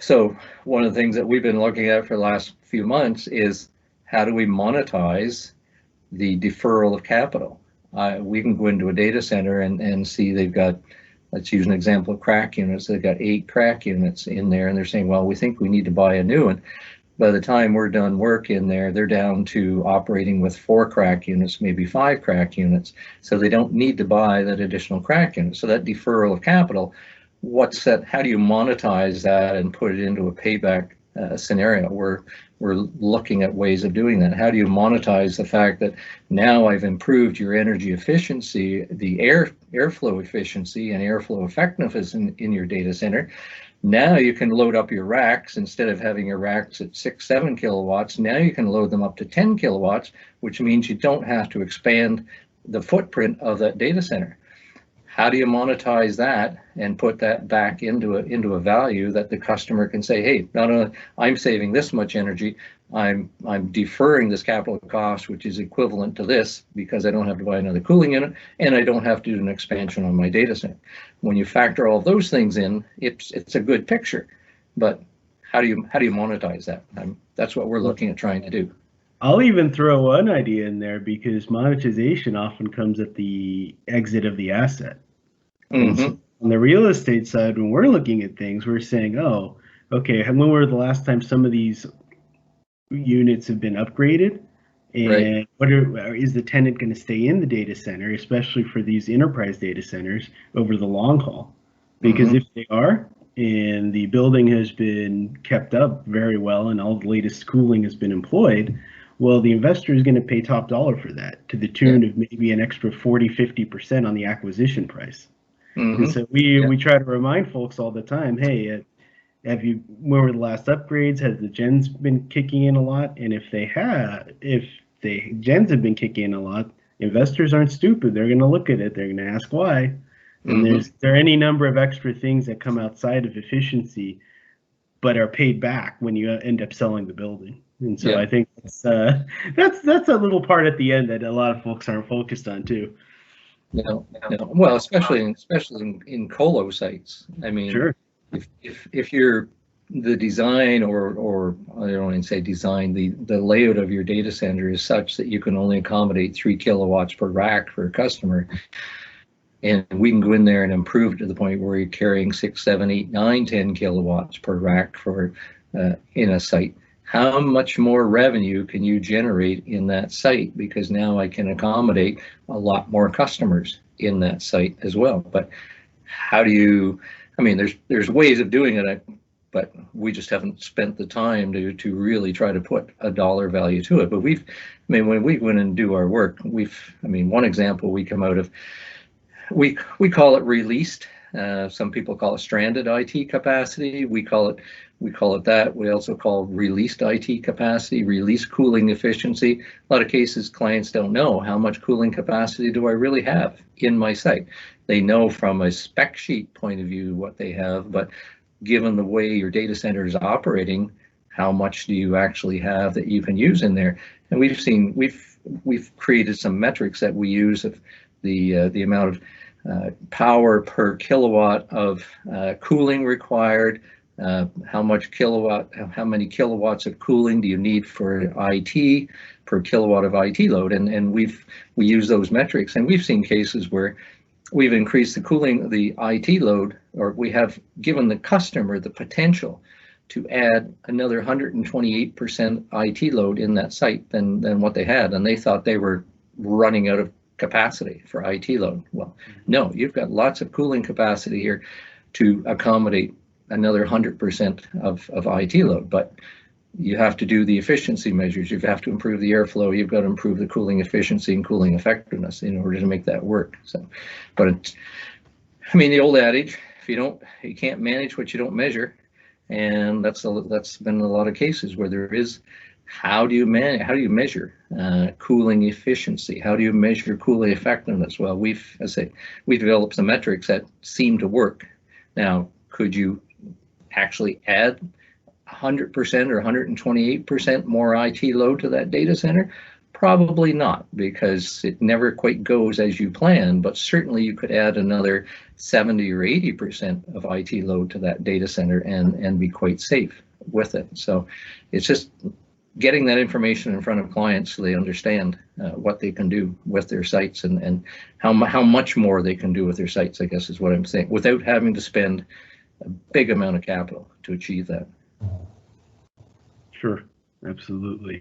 So one of the things that we've been looking at for the last few months is how do we monetize the deferral of capital? We can go into a data center and see they've got, let's use an example of crack units. They've got 8 crack units in there, and they're saying, well, we think we need to buy a new one. By the time we're done work in there, they're down to operating with 4 crack units, maybe 5 crack units. So they don't need to buy that additional crack unit. So that deferral of capital, what's that? How do you monetize that and put it into a payback scenario? We're looking at ways of doing that. How do you monetize the fact that now I've improved your energy efficiency, the airflow efficiency and airflow effectiveness in your data center? Now you can load up your racks. Instead of having your racks at 6-7 kilowatts, now you can load them up to 10 kilowatts, which means you don't have to expand the footprint of that data center. How do you monetize that and put that back into a value that the customer can say, hey, not only I'm saving this much energy, I'm deferring this capital cost, which is equivalent to this, because I don't have to buy another cooling unit and I don't have to do an expansion on my data center. When you factor all those things in, it's a good picture. But how do you monetize that? That's what we're looking at trying to do. I'll even throw one idea in there, because monetization often comes at the exit of the asset. Mm-hmm. So on the real estate side, when we're looking at things, we're saying, oh, okay, when were the last time some of these units have been upgraded? And right. Is the tenant going to stay in the data center, especially for these enterprise data centers, over the long haul? Because mm-hmm. if they are, and the building has been kept up very well and all the latest cooling has been employed, well, the investor is going to pay top dollar for that, to the tune of maybe an extra 40-50% on the acquisition price. Mm-hmm. And so we try to remind folks all the time, hey, when were the last upgrades? Has the gens been kicking in a lot? And if the gens have been kicking in a lot, investors aren't stupid. They're going to look at it. They're going to ask why. And mm-hmm. there are any number of extra things that come outside of efficiency, but are paid back when you end up selling the building. And so I think that's a little part at the end that a lot of folks aren't focused on too. No. Well, especially in colo sites. I mean, sure. If you're the design or I don't want to say design, the layout of your data center is such that you can only accommodate 3 kilowatts per rack for a customer, and we can go in there and improve to the point where you're carrying 6, 7, 8, 9, 10 kilowatts per rack for in a site. How much more revenue can you generate in that site? Because now I can accommodate a lot more customers in that site as well. But how do you, I mean, there's ways of doing it, but we just haven't spent the time to really try to put a dollar value to it. But when we went and do our work, one example we come out of, we call it released. Some people call it stranded IT capacity. We call it that. We also call released IT capacity, released cooling efficiency. A lot of cases, clients don't know how much cooling capacity do I really have in my site. They know from a spec sheet point of view what they have, but given the way your data center is operating, how much do you actually have that you can use in there? And we've created some metrics that we use of the amount of power per kilowatt of cooling required. How many kilowatts of cooling do you need for IT per kilowatt of IT load? And we use those metrics, and we've seen cases where we've increased the IT load, or we have given the customer the potential to add another 128% IT load in that site than what they had, and they thought they were running out of capacity for IT load. Well, no, you've got lots of cooling capacity here to accommodate another 100% of IT load, but you have to do the efficiency measures. You have to improve the airflow. You've got to improve the cooling efficiency and cooling effectiveness in order to make that work. So, but the old adage, you can't manage what you don't measure, and that's been a lot of cases where there is. How do you measure cooling efficiency? How do you measure cooling effectiveness? Well, we've developed some metrics that seem to work. Now, could you actually add 100% or 128% more IT load to that data center? Probably not, because it never quite goes as you plan, but certainly you could add another 70 or 80% of IT load to that data center and be quite safe with it. So it's just getting that information in front of clients so they understand what they can do with their sites and how much more they can do with their sites, I guess is what I'm saying, without having to spend a big amount of capital to achieve that. Sure, absolutely.